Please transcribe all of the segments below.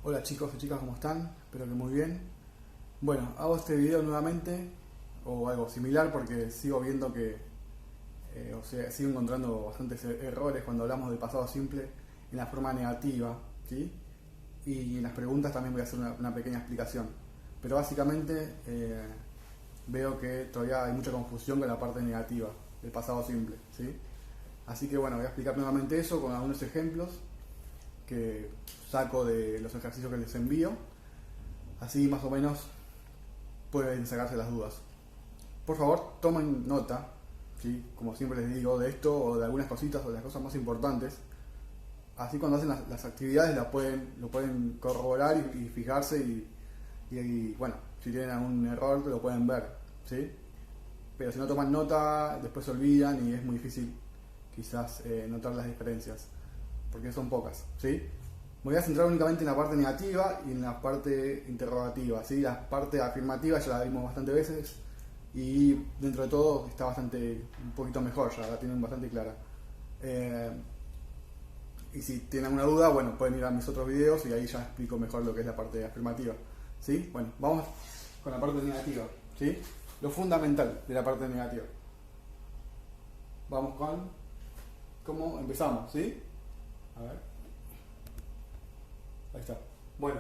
Hola chicos y chicas, ¿cómo están? Espero que muy bien. Bueno, hago este video nuevamente o algo similar porque sigo viendo que, sigo encontrando bastantes errores cuando hablamos del pasado simple en la forma negativa, ¿sí? Y en las preguntas también voy a hacer una pequeña explicación. Pero básicamente veo que todavía hay mucha confusión con la parte negativa del pasado simple, ¿sí? Así que bueno, voy a explicar nuevamente eso con algunos ejemplos que saco de los ejercicios que les envío, así más o menos pueden sacarse las dudas. Por favor, tomen nota, ¿sí? Como siempre les digo, de esto o de algunas cositas o de las cosas más importantes. Así cuando hacen las actividades lo pueden corroborar y fijarse y bueno, si tienen algún error lo pueden ver, ¿sí? Pero si no toman nota, después se olvidan y es muy difícil quizás notar las diferencias, porque son pocas, ¿sí? Me voy a centrar únicamente en la parte negativa y en la parte interrogativa, ¿sí? La parte afirmativa ya la vimos bastante veces y dentro de todo está un poquito mejor, ya la tienen bastante clara. Y si tienen alguna duda, bueno, pueden ir a mis otros videos y ahí ya explico mejor lo que es la parte afirmativa, ¿sí? Bueno, vamos con la parte negativa, ¿sí? Lo fundamental de la parte negativa. Vamos con cómo empezamos, ¿sí? A ver. Ahí está. Bueno,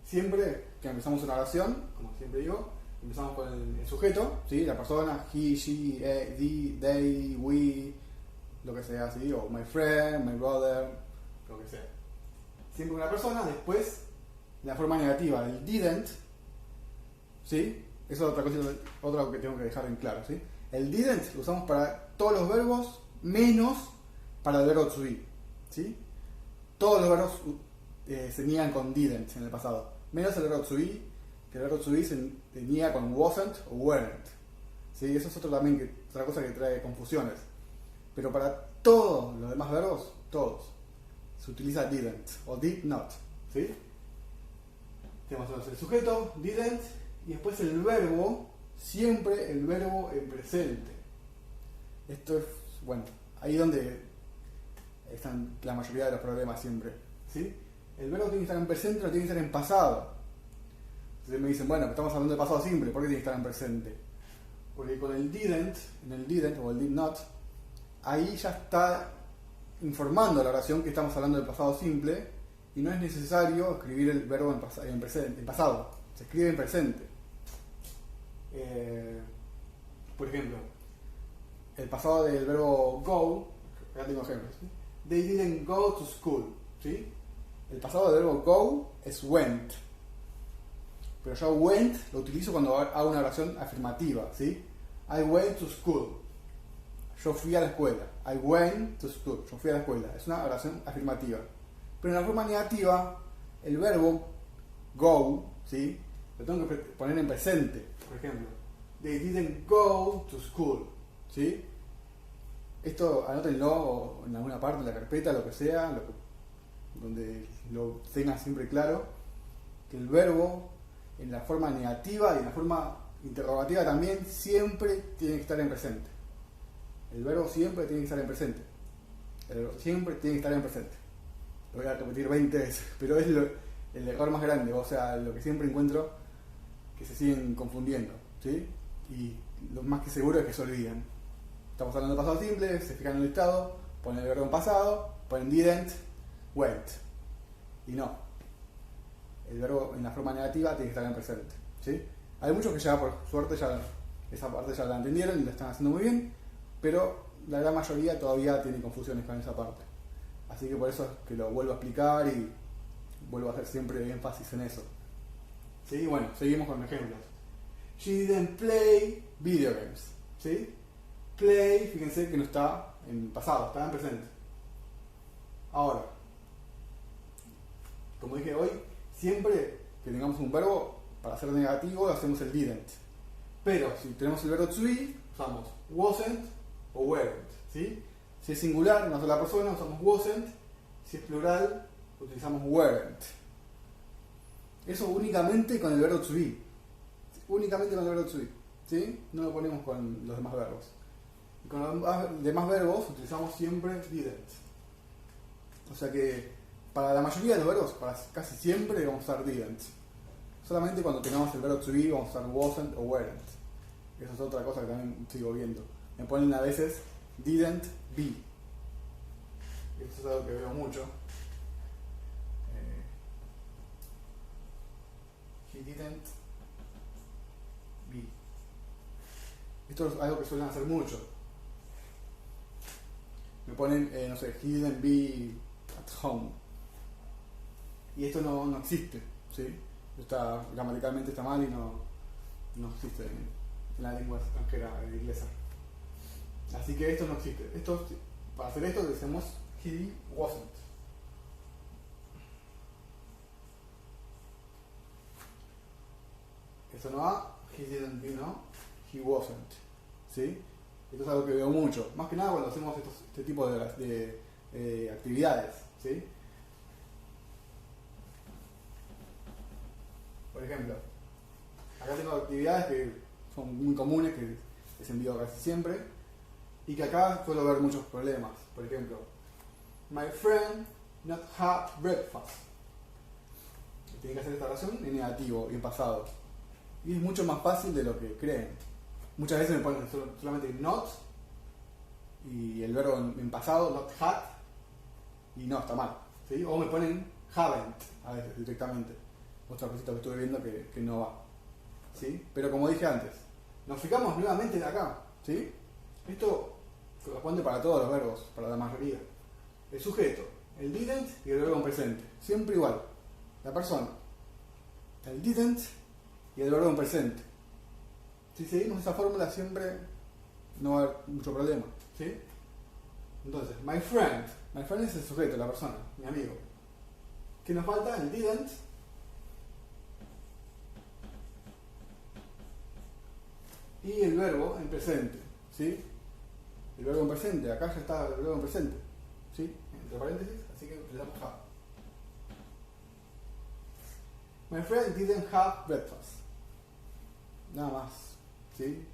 siempre que empezamos una oración, como siempre digo, empezamos con el sujeto, ¿sí? La persona, he, she, they, we, lo que sea, ¿sí? O my friend, my brother, lo que sea. Siempre una persona, después la forma negativa, el didn't, ¿sí? Eso es otra que tengo que dejar en claro, ¿sí? El didn't lo usamos para todos los verbos menos para el verbo to be, ¿sí? Todos los verbos se niegan con didn't en el pasado, menos el verbo to be, que el verbo to be se niega con wasn't o weren't, ¿sí? Eso es otra cosa que trae confusiones. Pero para todos los demás verbos, todos, se utiliza didn't o did not, ¿sí? Tenemos entonces el sujeto, didn't, y después el verbo, siempre el verbo en presente. Esto es, bueno, ahí donde están la mayoría de los problemas siempre, ¿sí? El verbo tiene que estar en presente, no tiene que estar en pasado. Entonces me dicen, bueno, estamos hablando de pasado simple, ¿por qué tiene que estar en presente? Porque con el didn't, en el didn't o el did not, ahí ya está informando la oración que estamos hablando del pasado simple y no es necesario escribir el verbo en pasado, se escribe en presente. Por ejemplo, el pasado del verbo go, acá tengo ejemplos, ¿sí? They didn't go to school, ¿sí? El pasado del verbo go es went, pero yo went lo utilizo cuando hago una oración afirmativa, ¿sí? I went to school, yo fui a la escuela. I went to school, yo fui a la escuela. Es una oración afirmativa. Pero en la forma negativa, el verbo go, ¿sí? Lo tengo que poner en presente. Por ejemplo, they didn't go to school, ¿sí? Esto anótenlo en alguna parte de la carpeta, lo que sea, donde lo tengan siempre claro, que el verbo en la forma negativa y en la forma interrogativa también siempre tiene que estar en presente. El verbo siempre tiene que estar en presente. El verbo siempre tiene que estar en presente. Lo voy a repetir 20 veces, pero es el error más grande, o sea, lo que siempre encuentro que se siguen confundiendo, ¿sí? Y lo más que seguro es que se olvidan. Estamos hablando de pasado simple, se fijan en el estado, ponen el verbo en pasado, ponen didn't, went. Y no. El verbo en la forma negativa tiene que estar en presente, ¿sí? Hay muchos que ya, por suerte, esa parte ya la entendieron y la están haciendo muy bien, pero la gran mayoría todavía tiene confusiones con esa parte. Así que por eso es que lo vuelvo a explicar y vuelvo a hacer siempre énfasis en eso. ¿Sí? Bueno, seguimos con ejemplos. She didn't play video games, ¿sí? Play, fíjense que no está en pasado, está en presente. Ahora, como dije hoy, siempre que tengamos un verbo, para ser negativo, hacemos el didn't. Pero si tenemos el verbo to be, usamos wasn't o weren't, ¿sí? Si es singular, una sola persona, usamos wasn't. Si es plural, utilizamos weren't. Eso únicamente con el verbo to be. Únicamente con el verbo to be, ¿sí? No lo ponemos con los demás verbos. Y con los demás verbos utilizamos siempre didn't. O sea que Para la mayoría de los verbos, para casi siempre vamos a usar didn't. Solamente cuando tengamos el verbo to be vamos a usar wasn't o weren't. Esa es otra cosa que también sigo viendo. Me ponen a veces didn't be. Esto es algo que veo mucho. He didn't be. Esto es algo que suelen hacer mucho. Me ponen, no sé, he didn't be at home. Y esto no existe, ¿sí? Gramaticalmente está mal y no existe en la lengua extranjera inglesa. Así que esto no existe. Para hacer esto decimos he wasn't. Eso no va, he didn't be, no, he wasn't. ¿Sí? Esto es algo que veo mucho. Más que nada cuando hacemos este tipo de actividades, ¿sí? Por ejemplo, acá tengo actividades que son muy comunes, que les envío casi siempre, y que acá suelo ver muchos problemas. Por ejemplo, my friend not had breakfast. Tienen que hacer esta oración en negativo y en pasado. Y es mucho más fácil de lo que creen. Muchas veces me ponen solamente not y el verbo en pasado, not had, y no, está mal, ¿sí? O me ponen haven't a veces directamente. Otra cosita que estuve viendo que no va, ¿sí? Pero como dije antes, nos fijamos nuevamente de acá, ¿sí? Esto corresponde para todos los verbos, para la mayoría. El sujeto, el didn't y el verbo en presente, siempre igual. La persona, el didn't y el verbo en presente. Si seguimos esa fórmula siempre no va a haber mucho problema, ¿sí? Entonces, my friend es el sujeto, la persona, mi amigo. ¿Qué nos falta? El didn't y el verbo en presente, ¿sí? El verbo en presente, acá ya está el verbo en presente, ¿sí? Entre paréntesis, así que le damos have. My friend didn't have breakfast. Nada más, ¿sí?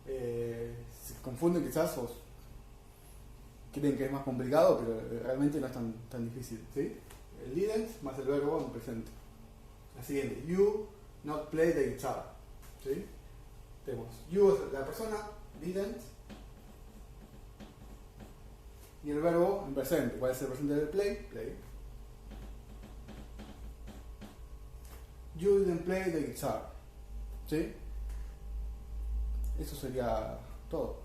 Se confunden quizás o creen que es más complicado, pero realmente no es tan difícil, ¿sí? El didn't más el verbo en presente. La siguiente, you not play the guitar, ¿sí? Tenemos you es la persona, didn't, y el verbo en presente. ¿Cuál es el presente del play? Play. You didn't play the guitar, ¿sí? Eso sería todo.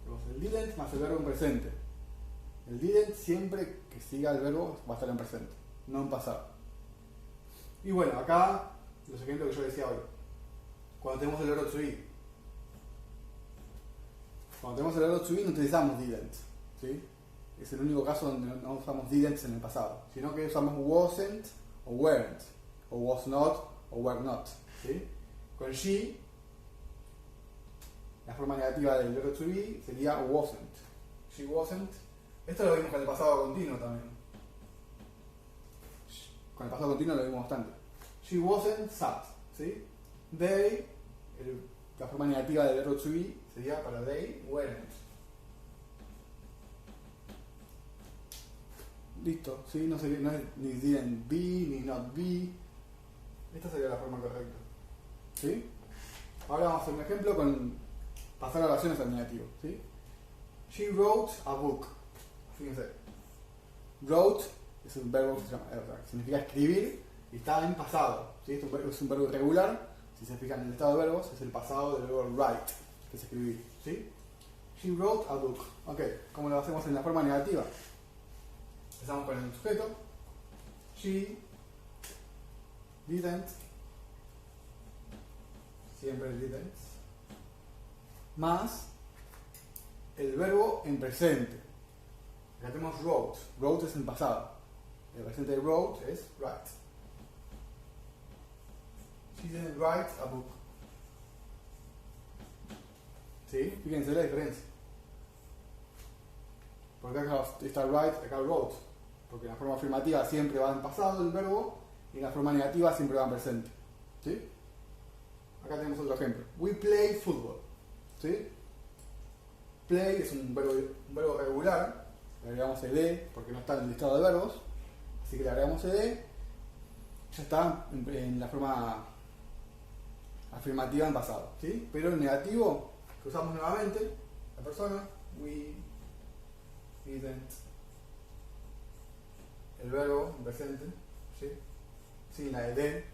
Tenemos el didn't más el verbo en presente. El didn't siempre que siga el verbo va a estar en presente, no en pasado. Y bueno, acá los ejemplos que yo decía hoy. Cuando tenemos el verbo to be. Cuando tenemos el verbo to be no utilizamos didn't, ¿sí? Es el único caso donde no usamos didn't en el pasado, sino que usamos wasn't o weren't, o was not o were not, ¿sí? Con she, la forma negativa del verbo to be sería wasn't. She wasn't. Esto lo vimos con el pasado continuo también. Con el pasado continuo lo vimos bastante. She wasn't sad, ¿sí? They, la forma negativa del verbo to be sería para they weren't. Listo, ¿sí? No es ni didn't be, ni not be. Esta sería la forma correcta, ¿sí? Ahora vamos a hacer un ejemplo con pasar oraciones al negativo, ¿sí? She wrote a book. Fíjense, wrote es un verbo que significa escribir y está en pasado, ¿sí? Esto es un verbo irregular. Si se fijan en el estado de verbos, es el pasado del verbo write, que es escribir, ¿sí? She wrote a book. Ok, ¿cómo lo hacemos en la forma negativa? Empezamos con el sujeto. She didn't. Siempre el didn't. Más el verbo en presente. Acá tenemos wrote. Wrote es en pasado. El presente de wrote es write. She didn't write a book. ¿Sí? Fíjense la diferencia. Porque acá está write, acá wrote. Porque en la forma afirmativa siempre va en pasado el verbo y en la forma negativa siempre va en presente. ¿Sí? Acá tenemos otro ejemplo. We play football. ¿Sí? Play es un verbo regular. Le agregamos el E porque no está en el listado de verbos. Así que le agregamos ed, ya está en la forma afirmativa en pasado, ¿sí? Pero en negativo, que usamos nuevamente, la persona, we didn't, el verbo en presente, ¿sí? Sin la ed,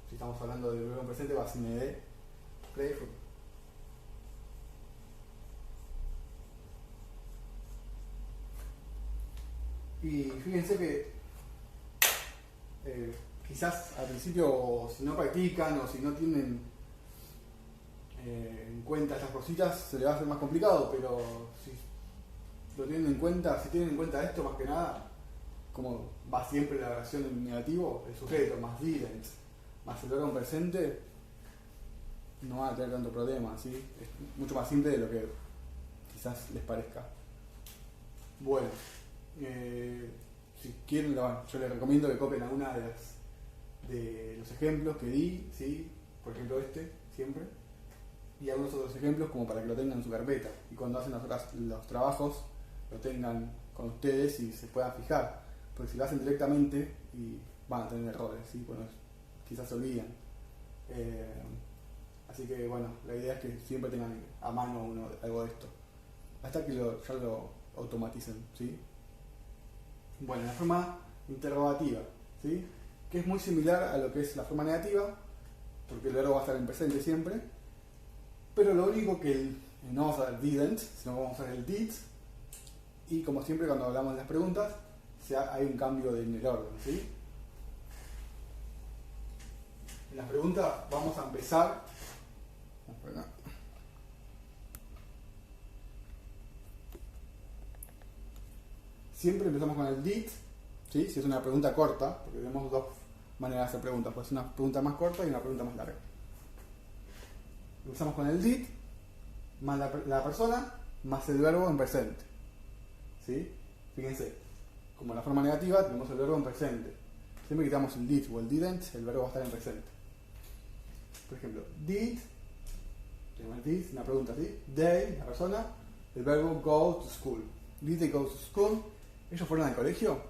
si estamos hablando del verbo en presente va sin ed, playful. Y fíjense que quizás al principio, si no practican o si no tienen en cuenta estas cositas, se les va a hacer más complicado, pero si lo tienen en cuenta, si tienen en cuenta esto más que nada, como va siempre la oración en negativo, el sujeto más didn't más el verbo en presente, no van a tener tanto problema, ¿sí? Es mucho más simple de lo que quizás les parezca. Bueno, si quieren, yo les recomiendo que copien alguna de los ejemplos que di, ¿sí? Por ejemplo siempre, y algunos otros ejemplos como para que lo tengan en su carpeta y cuando hacen los trabajos lo tengan con ustedes y se puedan fijar, porque si lo hacen directamente y van a tener errores, ¿sí? Bueno, quizás se olvidan. Así que bueno, la idea es que siempre tengan a mano algo de esto, hasta que ya lo automaticen, ¿sí? Bueno, la forma interrogativa, ¿sí? Que es muy similar a lo que es la forma negativa, porque el verbo va a estar en presente siempre, pero lo único que no vamos a usar didn't, sino vamos a usar el did, y como siempre cuando hablamos de las preguntas, hay un cambio en el orden, ¿sí? En las preguntas vamos a empezar. Siempre empezamos con el did, ¿sí? Si es una pregunta corta, porque tenemos dos maneras de hacer preguntas, pues una pregunta más corta y una pregunta más larga. Empezamos con el did, más la persona, más el verbo en presente, ¿sí? Fíjense, como en la forma negativa tenemos el verbo en presente. Siempre que quitamos el did o el didn't, el verbo va a estar en presente. Por ejemplo, tenemos el did, una pregunta así, they, la persona, el verbo go to school. Did they go to school? ¿Ellos fueron al colegio?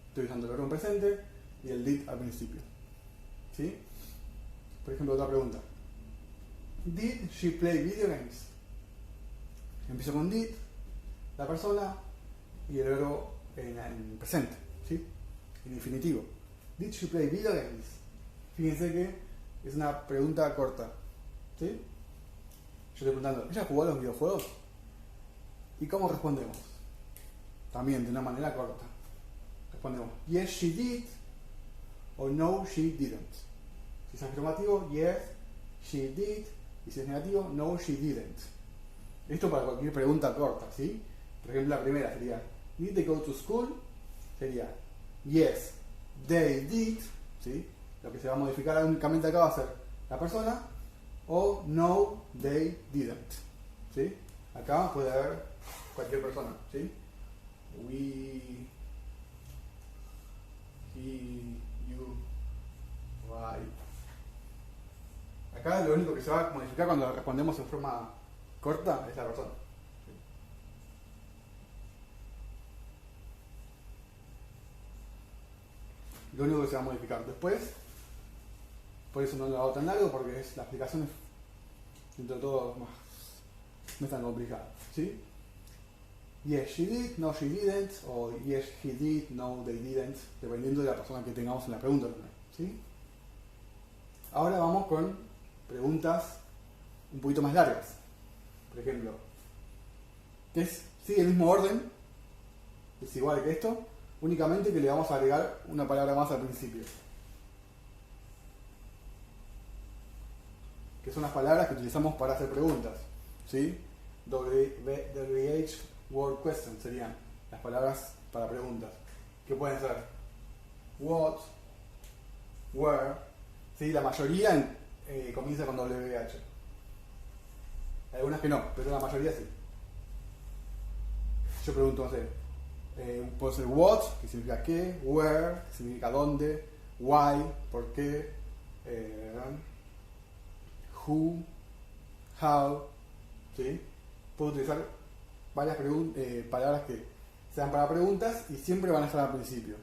Estoy usando el verbo en presente y el did al principio, ¿sí? Por ejemplo, otra pregunta. Did she play video games? Empiezo con did, la persona y el verbo en presente, ¿sí? En infinitivo. Did she play video games? Fíjense que es una pregunta corta, ¿sí? Yo estoy preguntando, ¿ella jugó a los videojuegos? ¿Y cómo respondemos? También de una manera corta. Respondemos, yes she did, o no she didn't. Si es afirmativo, yes she did, y si es negativo, no she didn't. Esto para cualquier pregunta corta, ¿sí? Por ejemplo, la primera sería, did they go to school? Sería, yes, they did, ¿sí? Lo que se va a modificar únicamente acá va a ser la persona, o no, they didn't, ¿sí? Acá puede haber cualquier persona, ¿sí? We, he, you, I. Acá lo único que se va a modificar cuando respondemos en forma corta es la persona. Lo único que se va a modificar después, por eso no lo hago tan largo, porque la explicación es dentro de todo no es tan complicada, ¿sí? Yes, she did, no, she didn't, o yes, he did, no, they didn't, dependiendo de la persona que tengamos en la pregunta también, ¿sí? Ahora vamos con preguntas un poquito más largas. Por ejemplo, sigue el mismo orden, es igual que esto, únicamente que le vamos a agregar una palabra más al principio. Que son las palabras que utilizamos para hacer preguntas, ¿sí? WH word question serían las palabras para preguntas. ¿Qué pueden ser? What, where, ¿sí? La mayoría comienza con WH. Algunas que no, pero la mayoría sí. Yo pregunto, no sé, puede ser what, que significa qué, where, que significa dónde, why, por qué, who, how, ¿sí? Puedo utilizar varias palabras que sean para preguntas y siempre van a estar al principio,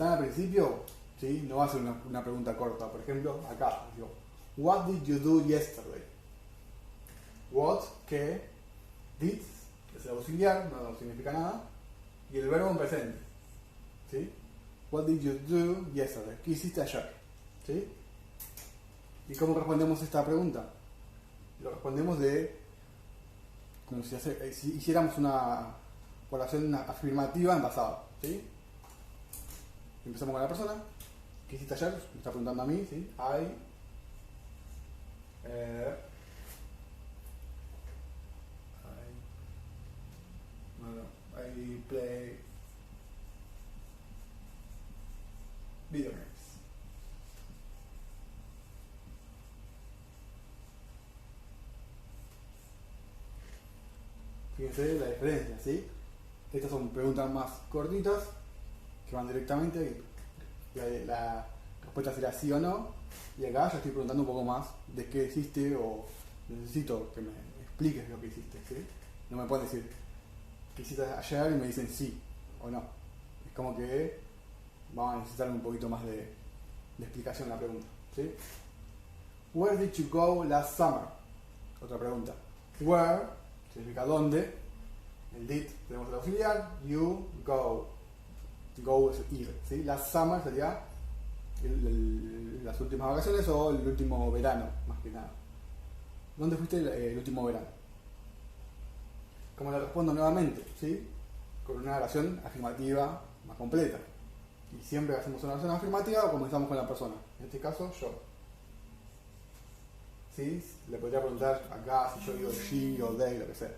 están al principio, ¿sí? No va a ser una pregunta corta. Por ejemplo, acá, digo, what did you do yesterday? What, ¿qué? Did, es el auxiliar, no significa nada. Y el verbo en presente, ¿sí? What did you do yesterday? ¿Qué hiciste ayer? ¿Sí? ¿Y cómo respondemos esta pregunta? Lo respondemos como si hiciéramos una oración afirmativa en pasado, ¿sí? Empezamos con la persona. ¿Qué hiciste ayer? Me está preguntando a mí, ¿sí? I play video games. Fíjense la diferencia, ¿sí? Estas son preguntas más cortitas que van directamente y la respuesta será sí o no. Y acá ya estoy preguntando un poco más de qué hiciste o necesito que me expliques lo que hiciste, ¿sí? No me pueden decir qué hiciste ayer y me dicen sí o no. Es como que vamos a necesitar un poquito más de explicación en la pregunta, ¿sí? Where did you go last summer? Otra pregunta. Where significa dónde. El did tenemos el auxiliar. You go. Go es ir, ¿sí? Last summer sería las últimas vacaciones o el último verano, más que nada. ¿Dónde fuiste el último verano? Como le respondo nuevamente, ¿sí? Con una oración afirmativa más completa. Y siempre que hacemos una oración afirmativa comenzamos con la persona. En este caso, yo. ¿Sí? Le podría preguntar acá si yo digo she o they, lo que sea.